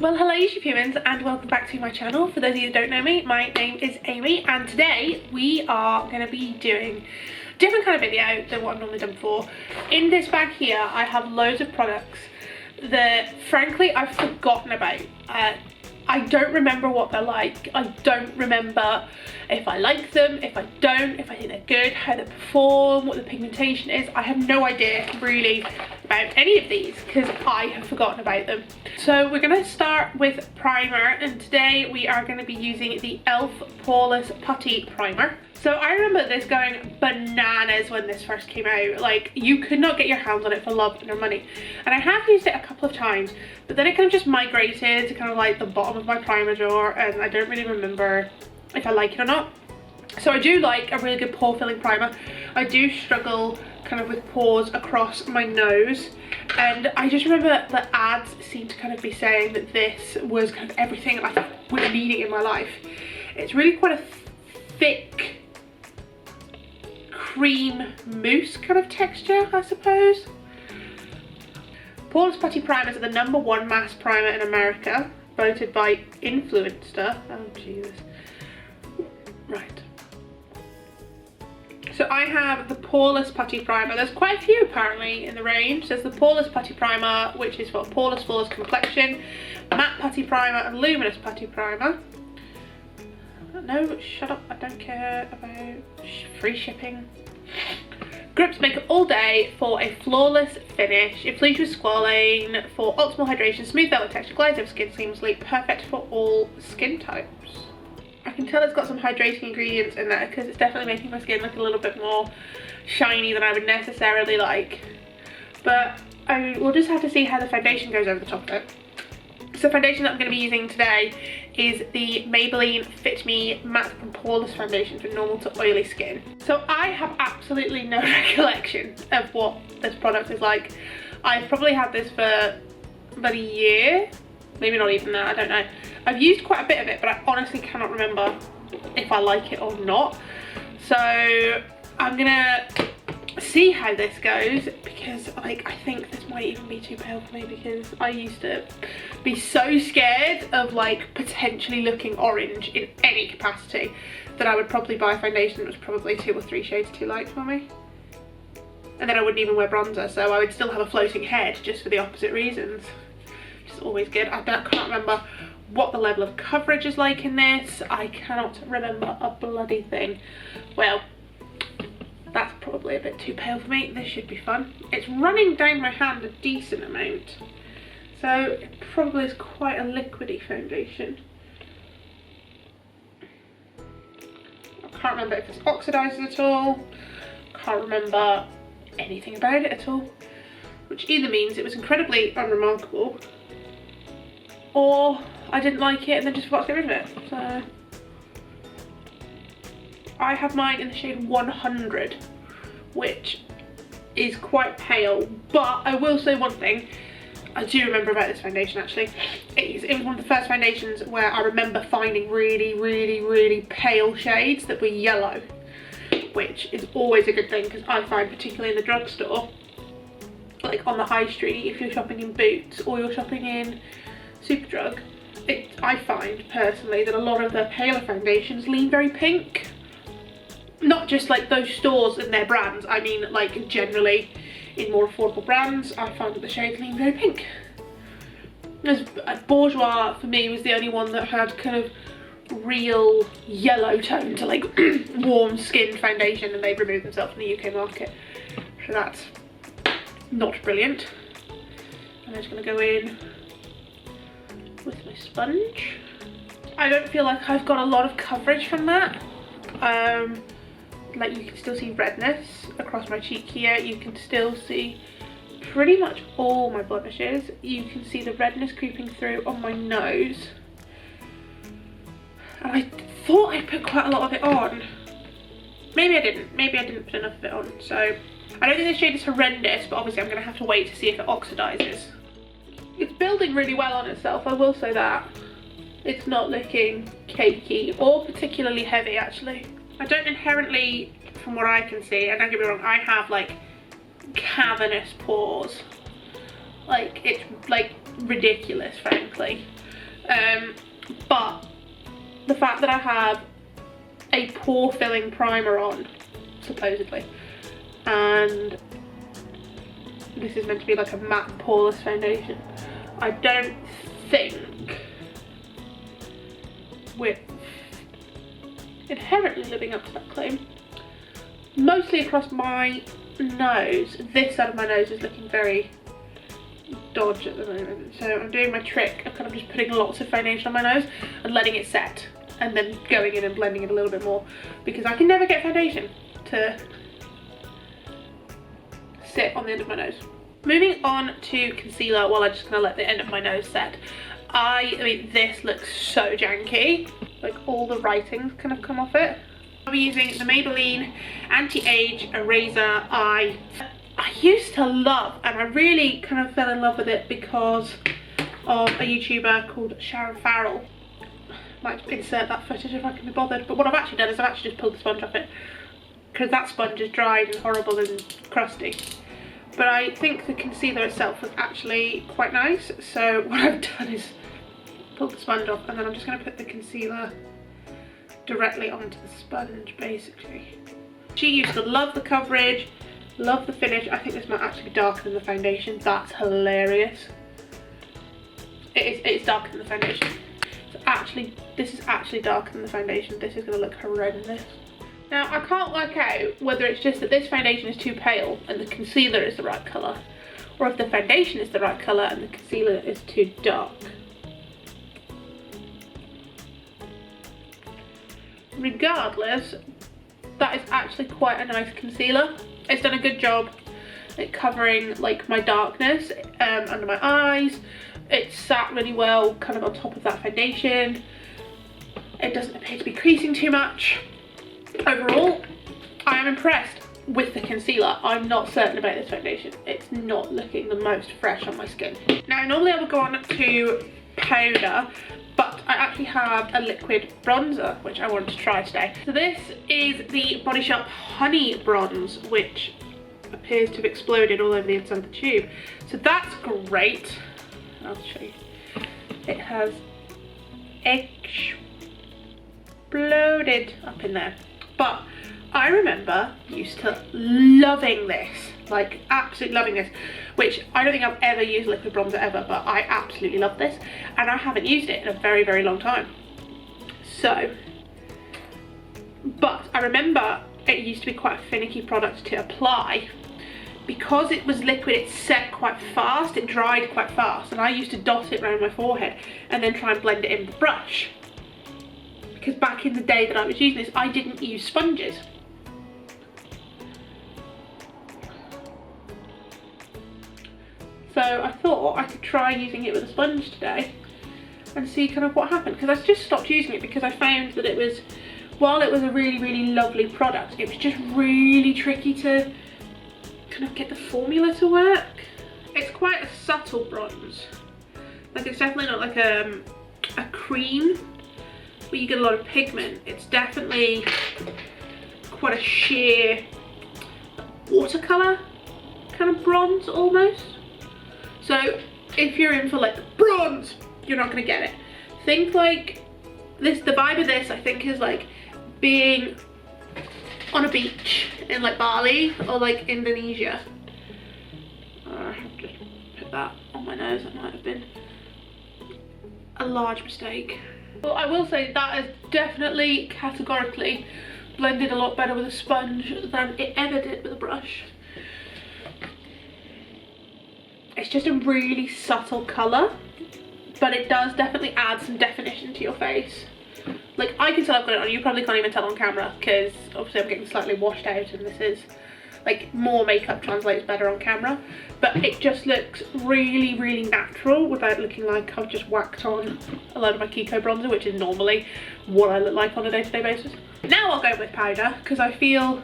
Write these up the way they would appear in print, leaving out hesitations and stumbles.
Well, hello YouTube Humans and welcome back to my channel. For those of you that don't know me, my name is Amy and today we are going to be doing a different kind of video than what I've normally done before. In this bag here I have loads of products that frankly I've forgotten about. I don't remember what they're like. I don't remember if I like them, if I don't, if I think they're good, how they perform, what the pigmentation is. I have no idea really about any of these because I have forgotten about them. So we're going to start with primer, and today we are going to be using the e.l.f. Poreless Putty Primer. So I remember this going bananas when this first came out. Like, you could not get your hands on it for love nor money. And I have used it a couple of times, but then it kind of just migrated to kind of like the bottom of my primer drawer, and I don't really remember if I like it or not. So I do like a really good pore filling primer. I do struggle kind of with pores across my nose, and I just remember the ads seemed to kind of be saying that this was kind of everything I was needing in my life. It's really quite a thick cream mousse kind of texture, I suppose. Poreless Putty Primers are the #1 mass primer in America, voted by Influencer. Oh Jesus. Right. So I have the Poreless Putty Primer. There's quite a few apparently in the range. There's the Poreless Putty Primer, which is for Poreless Flawless Complexion, Matte Putty Primer and Luminous Putty Primer. No, shut up, I don't care about free shipping. Grips Makeup All Day for a flawless finish. Infused with squalane for optimal hydration, smooth velvet texture, glides over skin seamlessly, perfect for all skin types. I can tell it's got some hydrating ingredients in there because it's definitely making my skin look a little bit more shiny than I would necessarily like. But we'll just have to see how the foundation goes over the top of it. So the foundation that I'm going to be using today is the Maybelline Fit Me Matte and Poreless Foundation for normal to oily skin. So I have absolutely no recollection of what this product is like. I've probably had this for about a year, maybe not even that, I don't know. I've used quite a bit of it, but I honestly cannot remember if I like it or not. So I'm gonna see how this goes, because like I think this might even be too pale for me, because I used to be so scared of like potentially looking orange in any capacity that I would probably buy a foundation that was probably 2 or 3 shades too light for me, and then I wouldn't even wear bronzer, so I would still have a floating head just for the opposite reasons, which is always good. I can't remember what the level of coverage is like in this. I cannot remember a bloody thing. Well, that's probably a bit too pale for me. This should be fun. It's running down my hand a decent amount, so it probably is quite a liquidy foundation. I can't remember if it's oxidizing at all. Can't remember anything about it at all, which either means it was incredibly unremarkable or I didn't like it and then just forgot to get rid of it. So I have mine in the shade 100, which is quite pale, but I will say one thing I do remember about this foundation actually. It was one of the first foundations where I remember finding really pale shades that were yellow, which is always a good thing, because I find particularly in the drugstore, like on the high street, if you're shopping in Boots or you're shopping in Superdrug, I find personally that a lot of the paler foundations lean very pink. Not just like those stores and their brands, I mean like generally in more affordable brands, I find that the shades lean very pink. Bourjois for me was the only one that had kind of real yellow tone to like warm skin foundation, and they've removed themselves from the UK market, so that's not brilliant. I'm just going to go in with my sponge. I don't feel like I've got a lot of coverage from that. Like, you can still see redness across my cheek here. You can still see pretty much all my blemishes. You can see the redness creeping through on my nose. And I thought I put quite a lot of it on. Maybe I didn't. Maybe I didn't put enough of it on. So I don't think this shade is horrendous, but obviously I'm going to have to wait to see if it oxidizes. It's building really well on itself, I will say that. It's not looking cakey or particularly heavy actually. I don't inherently, from what I can see, and don't get me wrong, I have like cavernous pores. Like, it's like ridiculous frankly. But the fact that I have a pore filling primer on, supposedly, and this is meant to be like a matte poreless foundation, I don't think we're inherently living up to that claim. Mostly across my nose, this side of my nose is looking very dodge at the moment, so I'm doing my trick of kind of just putting lots of foundation on my nose and letting it set, and then going in and blending it a little bit more, because I can never get foundation to sit on the end of my nose. Moving on to concealer, while I'm just gonna let the end of my nose set. I mean, this looks so janky, like all the writings kind of come off it. I'll be using the Maybelline Anti-Age Eraser Eye. I used to love, and I really kind of fell in love with it because of a YouTuber called Sharon Farrell. Might insert that footage if I can be bothered, but what I've actually done is I've actually just pulled the sponge off it, because that sponge is dried and horrible and crusty. But I think the concealer itself was actually quite nice, so what I've done is pull the sponge off, and then I'm just going to put the concealer directly onto the sponge, basically. She used to love the coverage, love the finish. I think this might actually be darker than the foundation. That's hilarious. It's darker than the foundation. So actually, this is actually darker than the foundation. This is going to look horrendous. Now, I can't work out whether it's just that this foundation is too pale and the concealer is the right colour, or if the foundation is the right colour and the concealer is too dark. Regardless, that is actually quite a nice concealer. It's done a good job at covering like my darkness under my eyes. It sat really well kind of on top of that foundation. It doesn't appear to be creasing too much. Overall, I am impressed with the concealer. I'm not certain about this foundation. It's not looking the most fresh on my skin. Now, normally I would go on to powder, but I actually have a liquid bronzer which I wanted to try today. So this is the Body Shop Honey Bronze, which appears to have exploded all over the inside of the tube. So that's great. I'll show you. It has exploded up in there. But I remember used to loving this, like absolutely loving this, which I don't think I've ever used liquid bronzer ever, but I absolutely love this, and I haven't used it in a very, very long time. So, but I remember it used to be quite a finicky product to apply. Because it was liquid, it set quite fast, it dried quite fast, and I used to dot it around my forehead and then try and blend it in with a brush. Because back in the day that I was using this, I didn't use sponges. So I thought I could try using it with a sponge today and see kind of what happened, because I just stopped using it because I found that it was, while it was a really, really lovely product, it was just really tricky to kind of get the formula to work. It's quite a subtle bronze. Like, it's definitely not like a cream where you get a lot of pigment. It's definitely quite a sheer watercolour kind of bronze almost. So if you're in for like bronze, you're not going to get it. Think like this, the vibe of this I think is like being on a beach in like Bali or like Indonesia. I have just put that on my nose. That might have been a large mistake. Well, I will say that is definitely categorically blended a lot better with a sponge than it ever did with a brush. It's just a really subtle colour, but it does definitely add some definition to your face. Like, I can tell I've got it on, you probably can't even tell on camera because obviously I'm getting slightly washed out and this is, like, more makeup translates better on camera. But it just looks really, really natural without looking like I've just whacked on a load of my Kiko bronzer, which is normally what I look like on a day-to-day basis. Now I'll go with powder because I feel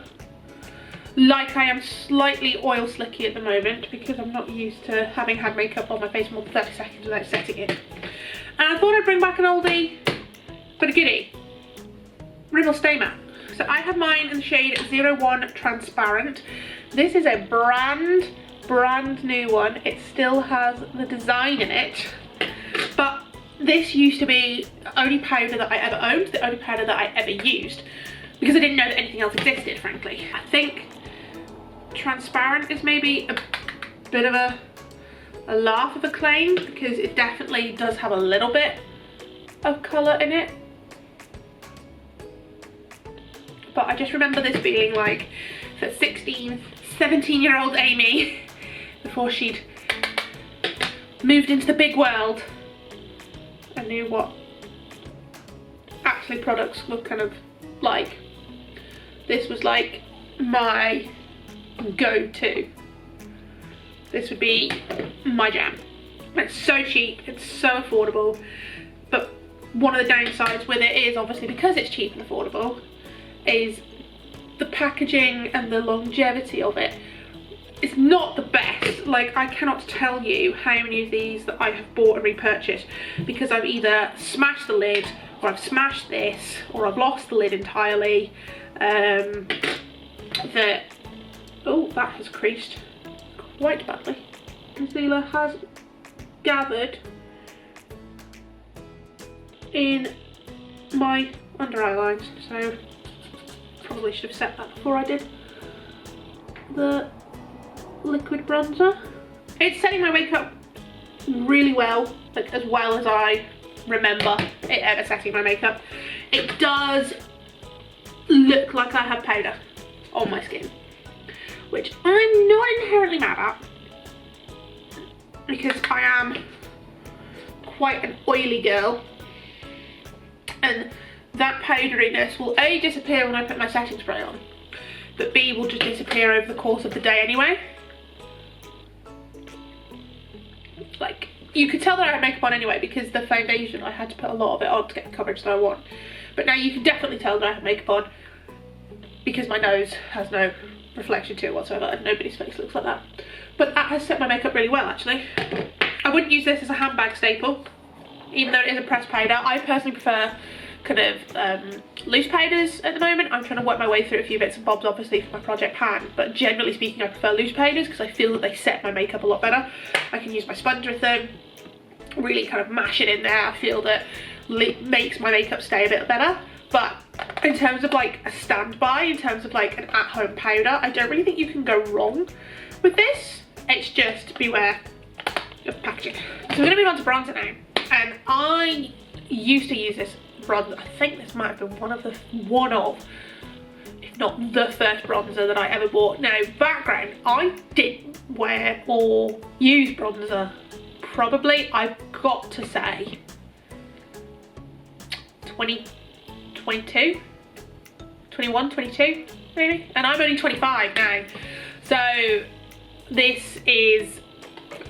like I am slightly oil slicky at the moment because I'm not used to having had makeup on my face more than 30 seconds without setting it. And I thought I'd bring back an oldie but a goodie, Rimmel Stay Matte. So I have mine in the shade 01 Transparent. This is a brand new one. It still has the design in it, but this used to be the only powder that I ever owned, the only powder that I ever used, because I didn't know that anything else existed, frankly. I think transparent is maybe a bit of a laugh of a claim, because it definitely does have a little bit of colour in it. But I just remember this being like for 16, 17-year-old Amy, before she'd moved into the big world and knew what actually products were kind of like. This was like my go-to. This would be my jam. It's so cheap, it's so affordable, but one of the downsides with it is, obviously because it's cheap and affordable, is the packaging and the longevity of it. It's not the best. Like, I cannot tell you how many of these that I have bought and repurchased because I've either smashed the lid, or I've smashed this, or I've lost the lid entirely. Oh, that has creased quite badly. Concealer has gathered in my under eye lines, so probably should have set that before I did the liquid bronzer. It's setting my makeup really well, like as well as I remember it ever setting my makeup. It does look like I have powder on my skin, which I'm not inherently mad at, because I am quite an oily girl, and that powderiness will A, disappear when I put my setting spray on, but B, will just disappear over the course of the day anyway. Like, you could tell that I had makeup on anyway, because the foundation, I had to put a lot of it on to get the coverage that I want. But now you can definitely tell that I have makeup on, because my nose has no reflection to it whatsoever, and nobody's face looks like that. But that has set my makeup really well, actually. I wouldn't use this as a handbag staple, even though it is a pressed powder. I personally prefer kind of loose powders at the moment. I'm trying to work my way through a few bits and bobs, obviously, for my project pan, but generally speaking I prefer loose powders because I feel that they set my makeup a lot better. I can use my sponge with them, really kind of mash it in there. I feel that makes my makeup stay a bit better. But in terms of like a standby, in terms of like an at-home powder, I don't really think you can go wrong with this. It's just beware of packaging. So we're going to move on to bronzer now, and I used to use this bronzer. I think this might have been one of, if not the first bronzer that I ever bought. Now, background, I didn't wear or use bronzer probably, I've got to say, 2022, 21, 22 maybe, and I'm only 25 now, so this is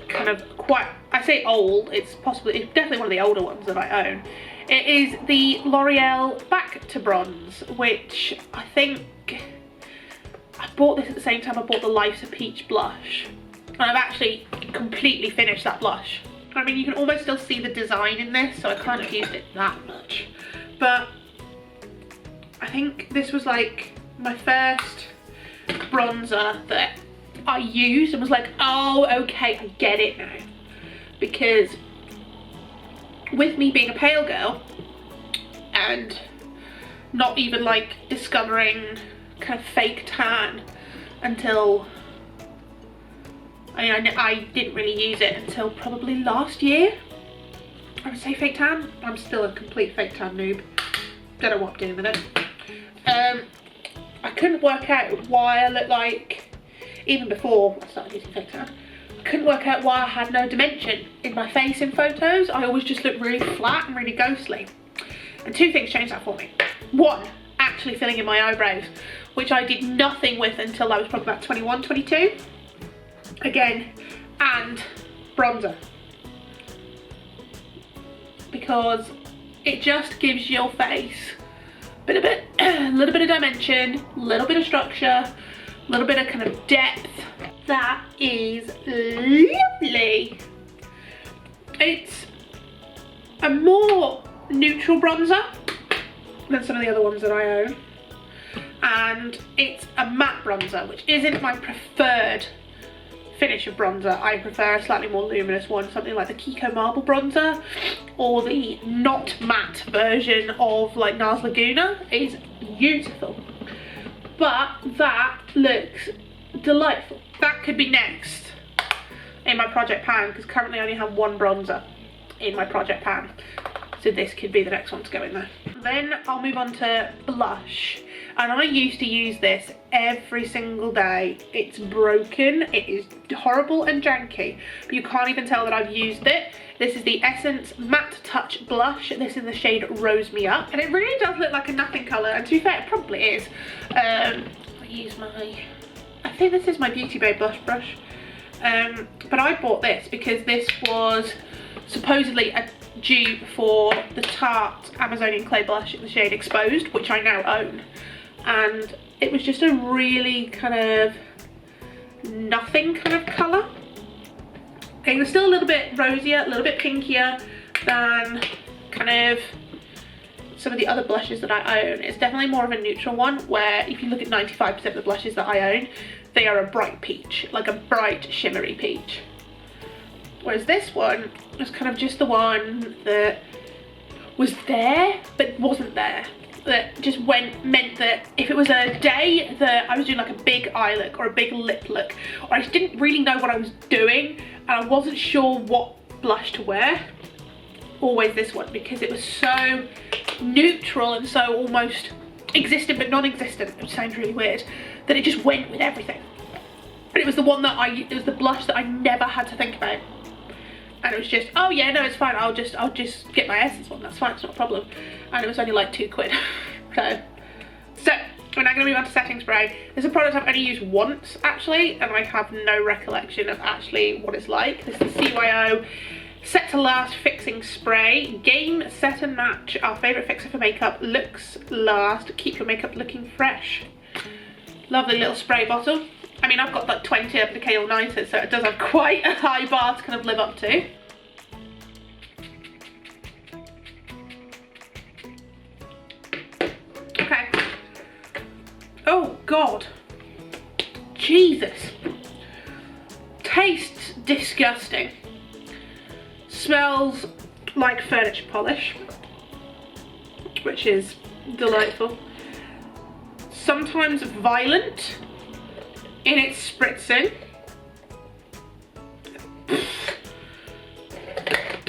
kind of quite, I say old, it's definitely one of the older ones that I own. It is the L'Oreal Back to Bronze, which I think I bought this at the same time I bought the Life's a Peach blush, and I've actually completely finished that blush. I mean, you can almost still see the design in this, so I can't have used it that much, but I think this was like my first bronzer that I used and was like, oh, okay, I get it now. Because with me being a pale girl and not even like discovering kind of fake tan until, I didn't really use it until probably last year. I would say fake tan. I'm still a complete fake tan noob. Don't know what I'm doing with it. I couldn't work out why I looked like, even before I started using fake tan, I couldn't work out why I had no dimension in my face in photos. I always just looked really flat and really ghostly. And two things changed that for me. One, actually filling in my eyebrows, which I did nothing with until I was probably about 21, 22. Again, and bronzer. Because it just gives your face a little bit of dimension, a little bit of structure, a little bit of kind of depth. That is lovely. It's a more neutral bronzer than some of the other ones that I own, and it's a matte bronzer, which isn't my preferred finish of bronzer. I prefer a slightly more luminous one, something like the Kiko Marble bronzer, or the not matte version of like NARS Laguna is beautiful. But that looks delightful. That could be next in my project pan, because currently I only have one bronzer in my project pan. So this could be the next one to go in there. Then I'll move on to blush. And I used to use this every single day. It's broken, it is horrible and janky, but you can't even tell that I've used it. This is the Essence Matte Touch Blush. This is the shade Rose Me Up. And it really does look like a nothing colour, and to be fair, it probably is. I use I think this is my Beauty Bay blush brush. But I bought this because this was supposedly a dupe for the Tarte Amazonian Clay Blush in the shade Exposed, which I now own. And it was just a really kind of nothing kind of colour. It was still a little bit rosier, a little bit pinkier than kind of some of the other blushes that I own. It's definitely more of a neutral one, where if you look at 95% of the blushes that I own, they are a bright peach, like a bright shimmery peach. Whereas this one was kind of just the one that was there but wasn't there. That just meant that if it was a day that I was doing like a big eye look or a big lip look, or I just didn't really know what I was doing and I wasn't sure what blush to wear, always this one, because it was so neutral and so almost existent but non-existent, which sounds really weird, that it just went with everything. But it was the one that it was the blush that I never had to think about. And it was just, oh yeah, no, it's fine, I'll just get my Essence one, that's fine, it's not a problem. And it was only like £2. So we're now going to move on to setting spray. This is a product I've only used once actually, and I have no recollection of actually what it's like. This is the CYO Set to Last Fixing Spray. Game, set and match. Our favourite fixer for makeup. Looks last. Keep your makeup looking fresh. Lovely little spray bottle. I mean, I've got like 20 applique all-nighters, so it does have quite a high bar to kind of live up to. Okay. Oh God. Jesus. Tastes disgusting. Smells like furniture polish, which is delightful. Sometimes violent in its spritzing.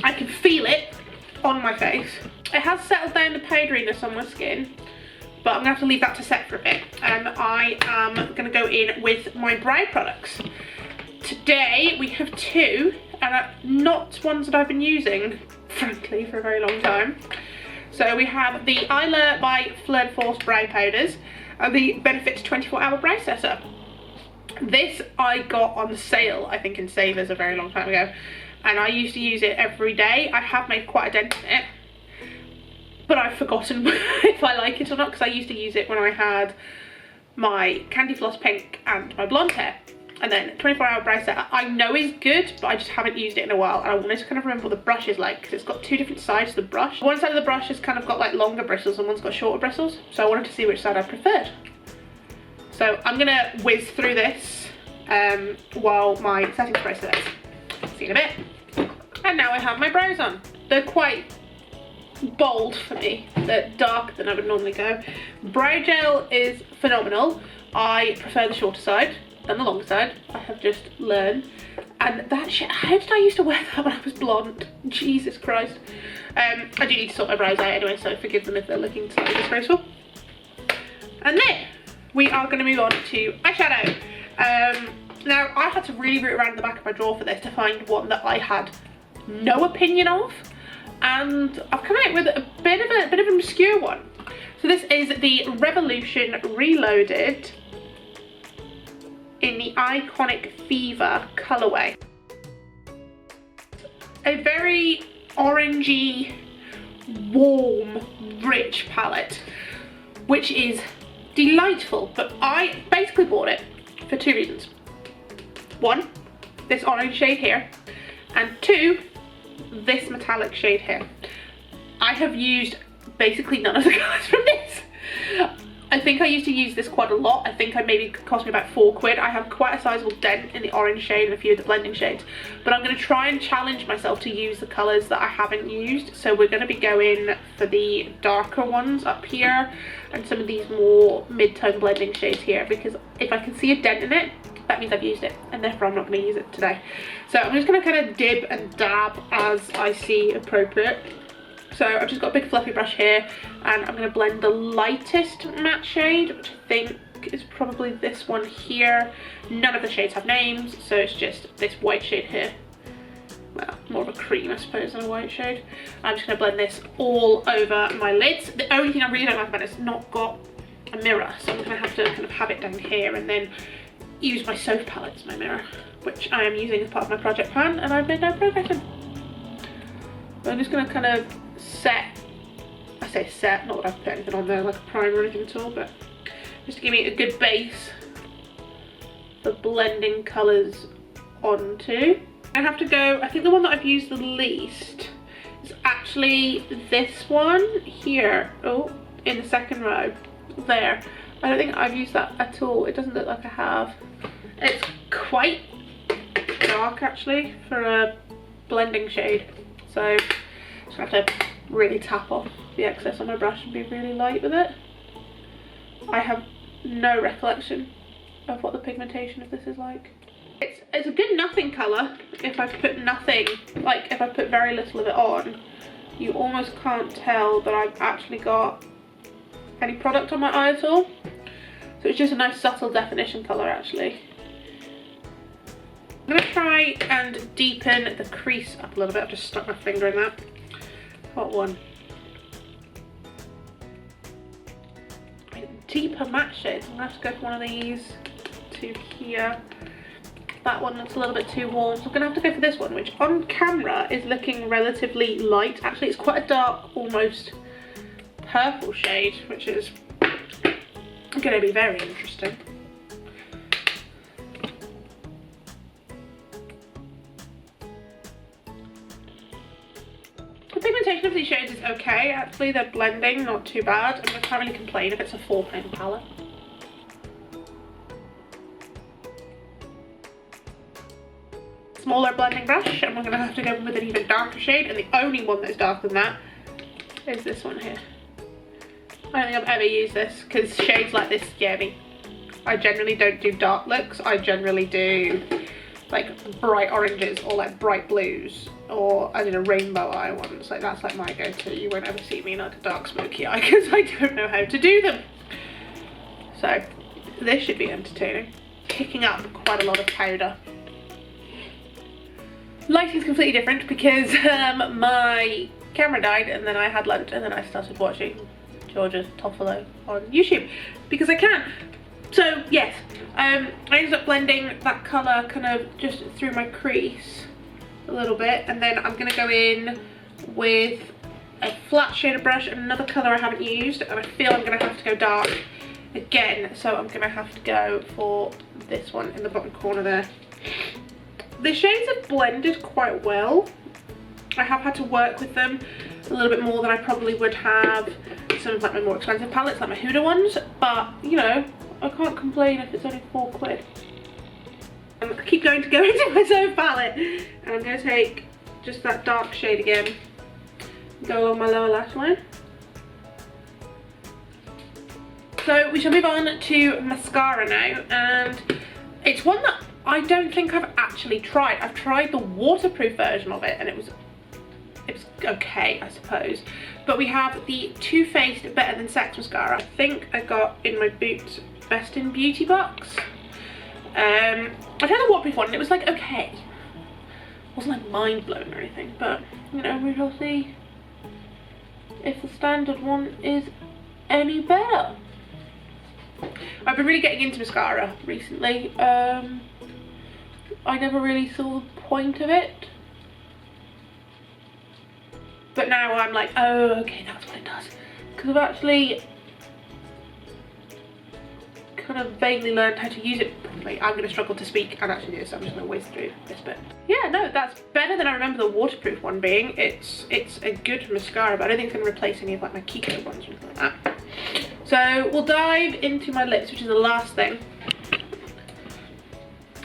I can feel it on my face. It has settled down the powderiness on my skin, but I'm gonna have to leave that to set for a bit. And I am gonna go in with my brow products. Today we have two, and not ones that I've been using, frankly, for a very long time. So we have the Isla by Fleur de Force brow powders and the Benefit 24-hour brow setter. This I got on sale, I think in Savers a very long time ago, and I used to use it every day. I have made quite a dent in it, but I've forgotten if I like it or not, because I used to use it when I had my Candy Floss Pink and my blonde hair. And then 24-hour brow setter I know is good, but I just haven't used it in a while, and I wanted to kind of remember what the brush is like, because it's got two different sides of the brush. One side of the brush has kind of got like longer bristles and one's got shorter bristles, so I wanted to see which side I preferred. So I'm gonna whiz through this while my setting spray sets. See you in a bit. And now I have my brows on. They're quite bold for me. They're darker than I would normally go. Brow gel is phenomenal. I prefer the shorter side than the longer side. I have just learned. And that shit, how did I used to wear that when I was blonde? Jesus Christ. I do need to sort my brows out anyway, so forgive them if they're looking slightly disgraceful. And then we are going to move on to eyeshadow. Now I had to really root around in the back of my drawer for this to find one that I had no opinion of, and I've come out with a bit of an obscure one. So this is the Revolution Reloaded in the Iconic Fever colourway. A very orangey, warm, rich palette, which is delightful, but I basically bought it for two reasons. One, this orange shade here, and two, this metallic shade here. I have used basically none of the colours from this. I think I used to use this quite a lot. I think it cost me about £4. I have quite a sizable dent in the orange shade and a few of the blending shades, but I'm going to try and challenge myself to use the colours that I haven't used. So we're going to be going for the darker ones up here and some of these more mid-tone blending shades here, because if I can see a dent in it, that means I've used it, and therefore I'm not going to use it today. So I'm just going to kind of dib and dab as I see appropriate. So I've just got a big fluffy brush here, and I'm going to blend the lightest matte shade, which I think is probably this one here. None of the shades have names, so it's just this white shade here. Well, more of a cream, I suppose, than a white shade. I'm just going to blend this all over my lids. The only thing I really don't like about it is it's not got a mirror, so I'm going to have to kind of have it down here and then use my soap palette as my mirror, which I am using as part of my project plan, and I've made no progress in. So I'm just going to kind of set, I say set, not that I've put anything on there like a primer or anything at all, but just to give me a good base for blending colours onto. I have to go, I think the one that I've used the least is actually this one here, oh, in the second row, there. I don't think I've used that at all. It doesn't look like I have. It's quite dark actually for a blending shade, so just have to really tap off the excess on my brush and be really light with it. I have no recollection of what the pigmentation of this is like. It's a good nothing colour if I put nothing, like if I put very little of it on, you almost can't tell that I've actually got any product on my eye at all. So it's just a nice subtle definition colour actually. I'm going to try and deepen the crease up a little bit. I've just stuck my finger in that. What one? Deeper matte shades. I'm going to have to go for one of these to here. That one looks a little bit too warm, so I'm going to have to go for this one, which on camera is looking relatively light. Actually, it's quite a dark, almost purple shade, which is going to be very interesting. The pigmentation of these shades is okay, actually. They're blending, not too bad, and I can't really complain if it's a £4 palette. Smaller blending brush, and we're going to have to go with an even darker shade, and the only one that's darker than that is this one here. I don't think I've ever used this because shades like this scare me. I generally don't do dark looks. I generally do like bright oranges or like bright blues, or I did a rainbow eye ones. Like that's like my go-to. You won't ever see me in like a dark smoky eye because I don't know how to do them. So this should be entertaining. Picking up quite a lot of powder. Lighting's completely different because my camera died, and then I had lunch, and then I started watching Georgia Toffolo on YouTube because I can. So yes, I ended up blending that colour kind of just through my crease a little bit, and then I'm going to go in with a flat shader brush and another colour I haven't used, and I feel I'm going to have to go dark again, so I'm going to have to go for this one in the bottom corner there. The shades have blended quite well. I have had to work with them a little bit more than I probably would have some of like my more expensive palettes, like my Huda ones, but you know, I can't complain if it's only £4. I keep going to go into my soap palette, and I'm going to take just that dark shade again, go along my lower lash line. So we shall move on to mascara now, and it's one that I don't think I've actually tried. I've tried the waterproof version of it, and it was okay, I suppose. But we have the Too Faced Better Than Sex mascara. I think I got in my Boots Best in Beauty box. I tried the waterproof one, and it was like okay. It wasn't like mind blowing or anything, but you know, we shall see if the standard one is any better. I've been really getting into mascara recently. I never really saw the point of it, but now I'm like, oh okay, that's what it does, because I've actually kind of vaguely learned how to use it properly. I'm going to struggle to speak and actually do this, so I'm just going to whiz through this bit. Yeah, no, that's better than I remember the waterproof one being. It's a good mascara, but I don't think it's going to replace any of like my Kiko ones or anything like that. So we'll dive into my lips, which is the last thing.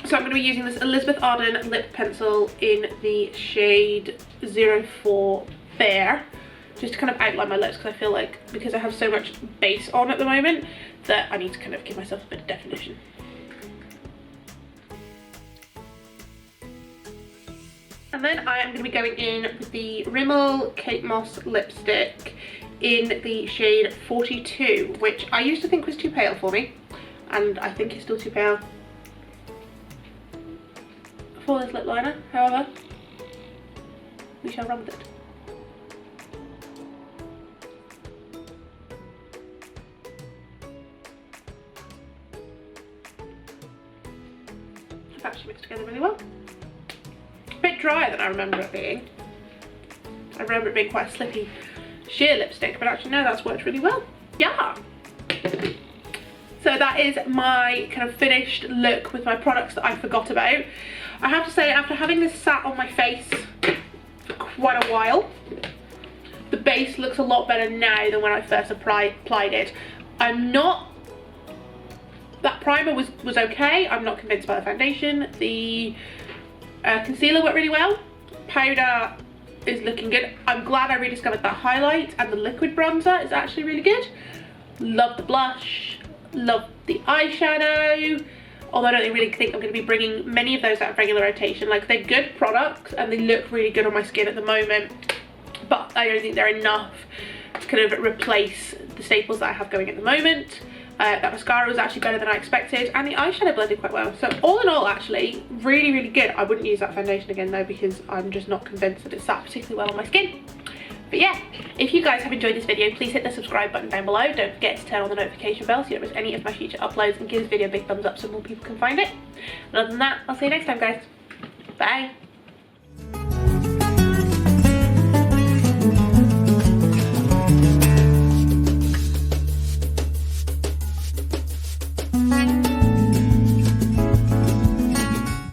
So I'm going to be using this Elizabeth Arden lip pencil in the shade 04 Fair, just to kind of outline my lips, because I feel like because I have so much base on at the moment that I need to kind of give myself a bit of definition. And then I am going to be going in with the Rimmel Kate Moss lipstick in the shade 42, which I used to think was too pale for me, and I think it's still too pale for this lip liner. However, we shall run with it. It's actually mixed together really well. A bit drier than I remember it being. I remember it being quite a slippy sheer lipstick, but actually no, that's worked really well. Yeah. So that is my kind of finished look with my products that I forgot about. I have to say, after having this sat on my face for quite a while, the base looks a lot better now than when I first applied it. That primer was okay. I'm not convinced by the foundation. The concealer worked really well. Powder is looking good. I'm glad I rediscovered that highlight, and the liquid bronzer is actually really good. Love the blush, love the eyeshadow, although I don't really think I'm going to be bringing many of those out of regular rotation. Like, they're good products and they look really good on my skin at the moment, but I don't think they're enough to kind of replace the staples that I have going at the moment. That mascara was actually better than I expected, and the eyeshadow blended quite well. So all in all, actually really, really good. I wouldn't use that foundation again though, because I'm just not convinced that it sat particularly well on my skin. But yeah, if you guys have enjoyed this video, please hit the subscribe button down below. Don't forget to turn on the notification bell so you don't miss any of my future uploads, and give this video a big thumbs up so more people can find it. And other than that, I'll see you next time, guys. Bye. Bye.